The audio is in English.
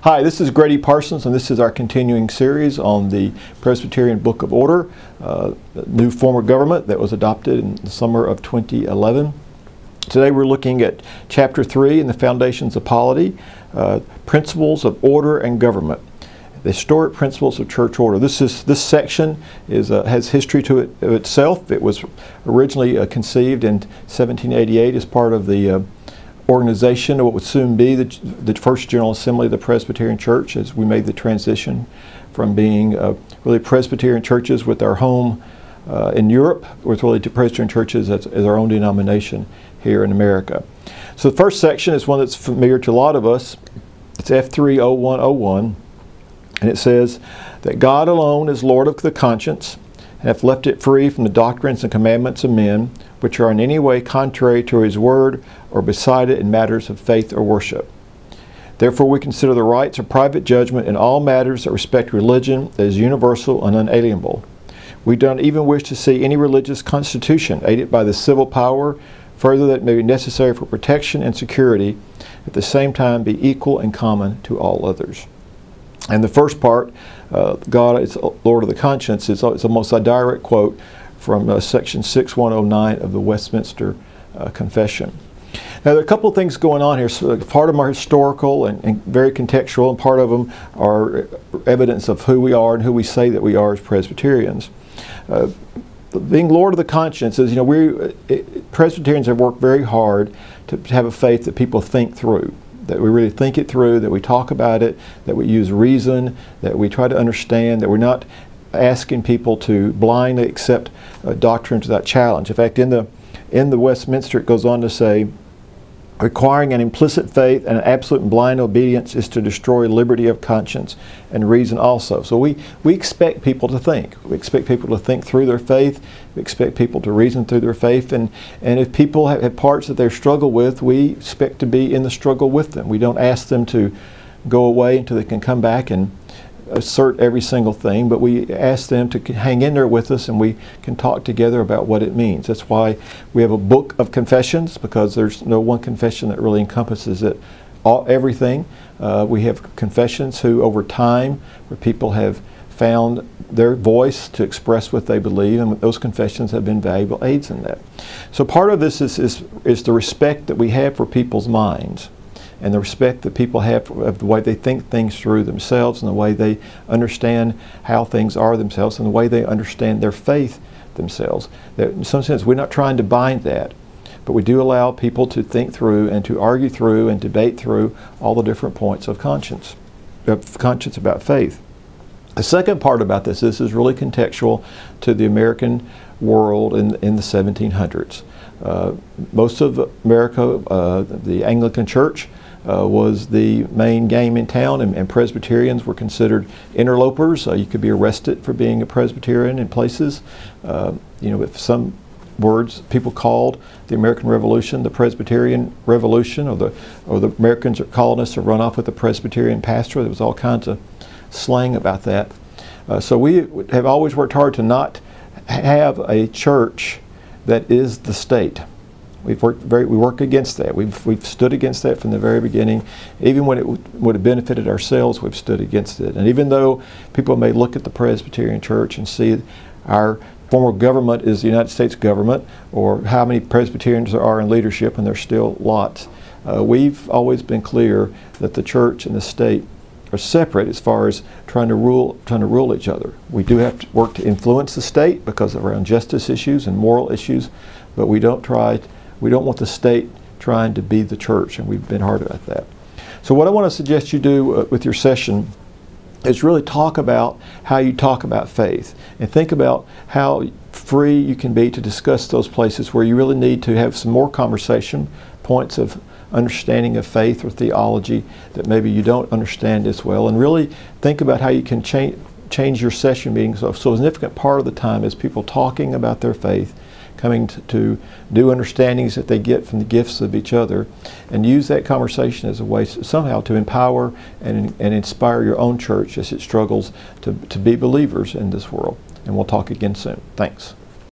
Hi, this is Gradye Parsons, and this is our continuing series on the Presbyterian Book of Order, a new form of government that was adopted in the summer of 2011. Today we're looking at Chapter 3 in the Foundations of Polity, Principles of Order and Government, the Historic Principles of Church Order. This section has history to it itself. It was originally conceived in 1788 as part of the organization of what would soon be the First General Assembly of the Presbyterian Church, as we made the transition from being really Presbyterian churches with our home in Europe, with really Presbyterian churches as our own denomination here in America. So the first section is one that's familiar to a lot of us. It's F30101, and it says that God alone is Lord of the conscience, and hath left it free from the doctrines and commandments of men, which are in any way contrary to his word or beside it in matters of faith or worship. Therefore we consider the rights of private judgment in all matters that respect religion as universal and unalienable. We do not even wish to see any religious constitution aided by the civil power, further that it may be necessary for protection and security, at the same time be equal and common to all others. And the first part, God is Lord of the conscience, is almost a direct quote from section 6109 of the Westminster Confession. Now there are a couple of things going on here. So part of them are historical and very contextual, and part of them are evidence of who we are and who we say that we are as Presbyterians. Being Lord of the conscience is, Presbyterians have worked very hard to have a faith that people think through, that we really think it through, that we talk about it, that we use reason, that we try to understand, that we're not asking people to blindly accept doctrines without challenge. In fact, in the Westminster, it goes on to say, requiring an implicit faith and an absolute and blind obedience is to destroy liberty of conscience and reason also. So we expect people to think. We expect people to think through their faith. We expect people to reason through their faith. And if people have parts that they struggle with, we expect to be in the struggle with them. We don't ask them to go away until they can come back and assert every single thing, but we ask them to hang in there with us, and we can talk together about what it means. That's why we have a book of confessions, because there's no one confession that really encompasses it everything. We have confessions who over time, where people have found their voice to express what they believe, and those confessions have been valuable aids in that. So part of this is the respect that we have for people's minds, and the respect that people have of the way they think things through themselves, and the way they understand how things are themselves, and the way they understand their faith themselves. That in some sense, we're not trying to bind that, but we do allow people to think through and to argue through and debate through all the different points of conscience about faith. The second part about this is really contextual to the American world in the 1700s. Most of America, the Anglican Church, was the main game in town, and Presbyterians were considered interlopers. You could be arrested for being a Presbyterian in places. If some words people called the American Revolution the Presbyterian Revolution, or the Americans or colonists have run off with a Presbyterian pastor. There was all kinds of slang about that. So we have always worked hard to not have a church that is the state. We work against that. We've stood against that from the very beginning. Even when it would have benefited ourselves, we've stood against it. And even though people may look at the Presbyterian Church and see our form of government is the United States government, or how many Presbyterians there are in leadership, and there's still lots, we've always been clear that the church and the state are separate as far as trying to rule each other. We do have to work to influence the state because of around justice issues and moral issues, but we don't want the state trying to be the church, and we've been hard about that. So what I want to suggest you do with your session is really talk about how you talk about faith, and think about how free you can be to discuss those places where you really need to have some more conversation, points of understanding of faith or theology that maybe you don't understand as well, and really think about how you can change your session meetings. So a significant part of the time is people talking about their faith, coming to new understandings that they get from the gifts of each other, and use that conversation as a way somehow to empower and inspire your own church as it struggles to be believers in this world. And we'll talk again soon. Thanks.